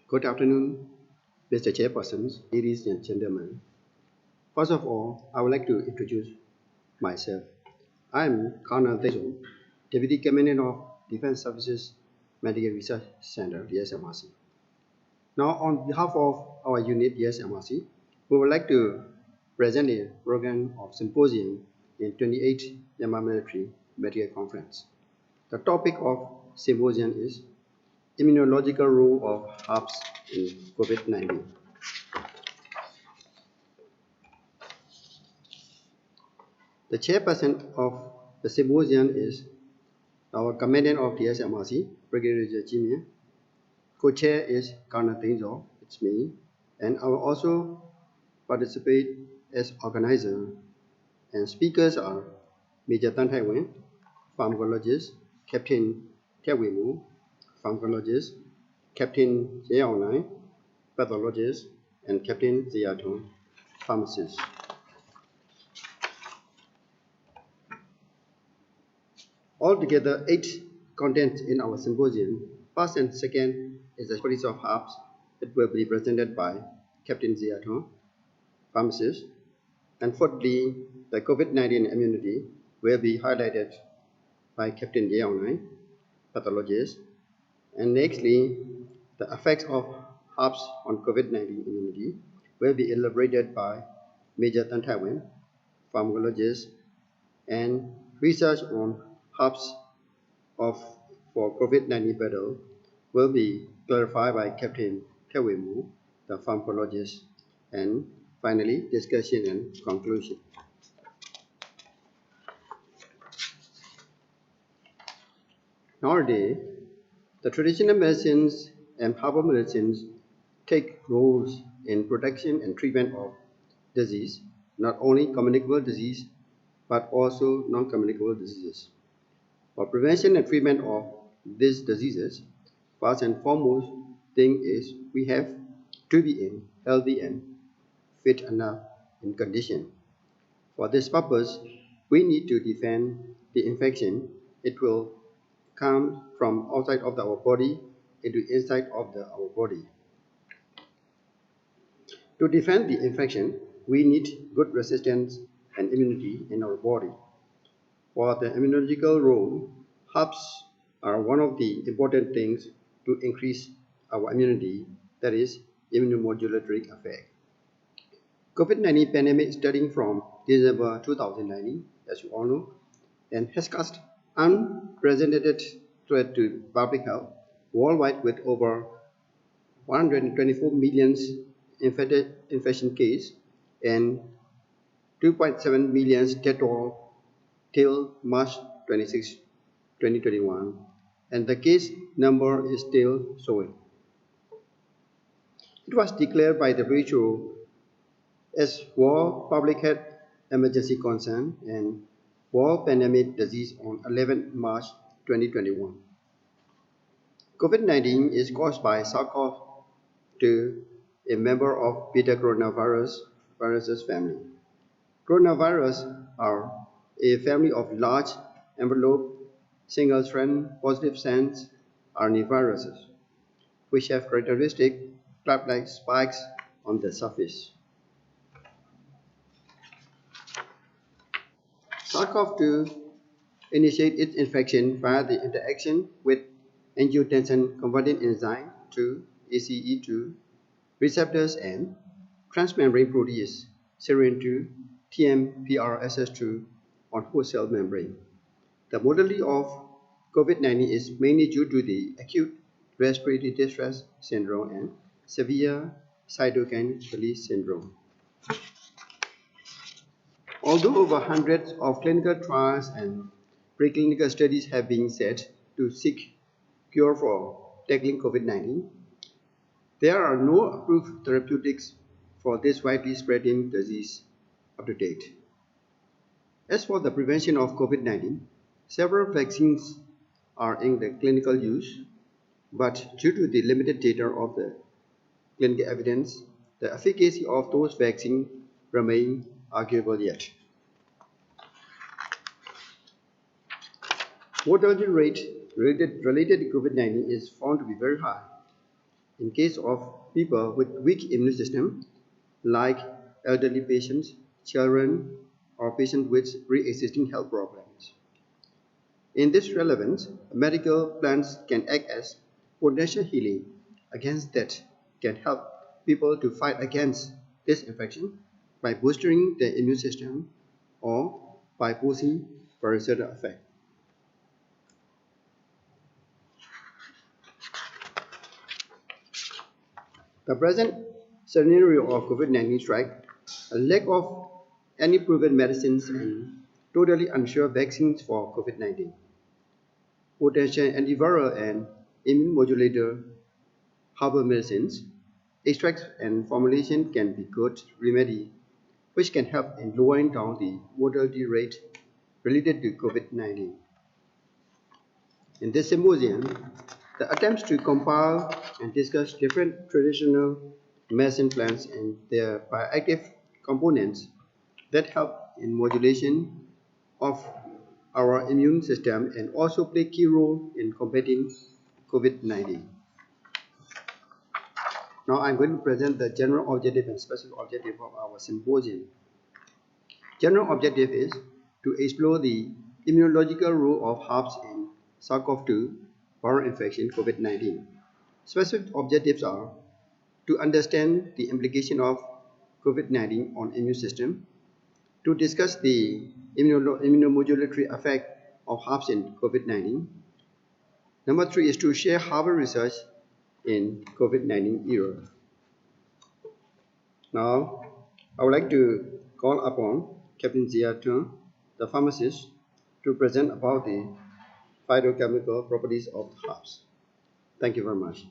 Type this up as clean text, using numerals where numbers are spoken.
Good afternoon, Mr. Chairperson, ladies and gentlemen. First of all, I would like to introduce myself. I am Colonel Tejo, Deputy Commandant of Defense Services Medical Research Center, DSMRC. Now, on behalf of our unit, DSMRC, we would like to present a program of symposium in 28th Myanmar Military Medical Conference. The topic of symposium is Immunological Role of Herbs in COVID-19. The chairperson of the symposium is our Commandant of the SMRC, Brigadier Jimmy. Co-chair is Colonel Tengzo, it's me, and I will also participate as organizer. And speakers are Major Tan Thai Wen, pharmacologist, Captain Tia Wei Mu, pharmacologist, Captain Jie Aonglai, pathologist, and Captain Zia Thong, pharmacist. Altogether, 8 contents in our symposium. First and second is the properties of herbs. It will be presented by Captain Zia Thong, pharmacist. And fourthly, the COVID-19 immunity will be highlighted by Captain Jie Aonglai, pathologist. And nextly, the effects of herbs on COVID-19 immunity will be elaborated by Major Tan Thai Wen, pharmacologist, and research on herbs for COVID-19 battle will be clarified by Captain Tia Wei Mu, the pharmacologist, and finally, discussion and conclusion. Nowadays, the traditional medicines and herbal medicines take roles in protection and treatment of disease, not only communicable disease, but also non-communicable diseases. For prevention and treatment of these diseases, first and foremost thing is we have to be in healthy and fit enough in condition. For this purpose, we need to defend the infection. It will come from outside of our body into inside of our body. To defend the infection, we need good resistance and immunity in our body. For the immunological role, herbs are one of the important things to increase our immunity, that is, immunomodulatory effect. COVID-19 pandemic starting from December 2019, as you all know, and has caused unprecedented threat to public health worldwide with over 124 million infection cases and 2.7 million death toll till March 26, 2021, and the case number is still showing. It was declared by the WHO as World Public Health Emergency Concern and World Pandemic Disease on 11 March 2021. COVID-19 is caused by SARS-CoV-2, a member of beta coronavirus family. Coronavirus are a family of large envelope single-strand positive sense RNA viruses, which have characteristic club-like spikes on the surface. SARS-CoV-2 initiates its infection via the interaction with angiotensin-converting enzyme 2 ACE2 receptors and transmembrane protease serine 2 TMPRSS2 on host cell membrane. The modality of COVID-19 is mainly due to the acute respiratory distress syndrome and severe cytokine release syndrome. Although over hundreds of clinical trials and preclinical studies have been set to seek cure for tackling COVID-19, there are no approved therapeutics for this widely spreading disease up to date. As for the prevention of COVID-19, several vaccines are in the clinical use, but due to the limited data of the clinical evidence, the efficacy of those vaccines remain arguable yet. Mortality rate related to COVID-19 is found to be very high. in case of people with weak immune system, like elderly patients, children, or patients with pre-existing health problems. In this relevance, medical plants can act as potential healing against that can help people to fight against this infection by boosting their immune system or by posing parasitic effect. The present scenario of COVID-19 strike, a lack of any proven medicines and totally unsure vaccines for COVID-19. Potential antiviral and immune modulator herbal medicines, extracts and formulation can be good remedy which can help in lowering down the mortality rate related to COVID-19. In this symposium, the attempts to compile and discuss different traditional medicine plants and their bioactive components that help in modulation of our immune system and also play key role in combating COVID-19. Now I'm going to present the general objective and specific objective of our symposium. General objective is to explore the immunological role of herbs in SARS-CoV-2 viral infection COVID-19. Specific objectives are to understand the implication of COVID-19 on immune system, to discuss the immunomodulatory effect of herbs in COVID-19. Number 3 is to share herbal research in COVID-19 era. Now, I would like to call upon Captain Zia Tung, the pharmacist, to present about the phytochemical properties of herbs. Thank you very much.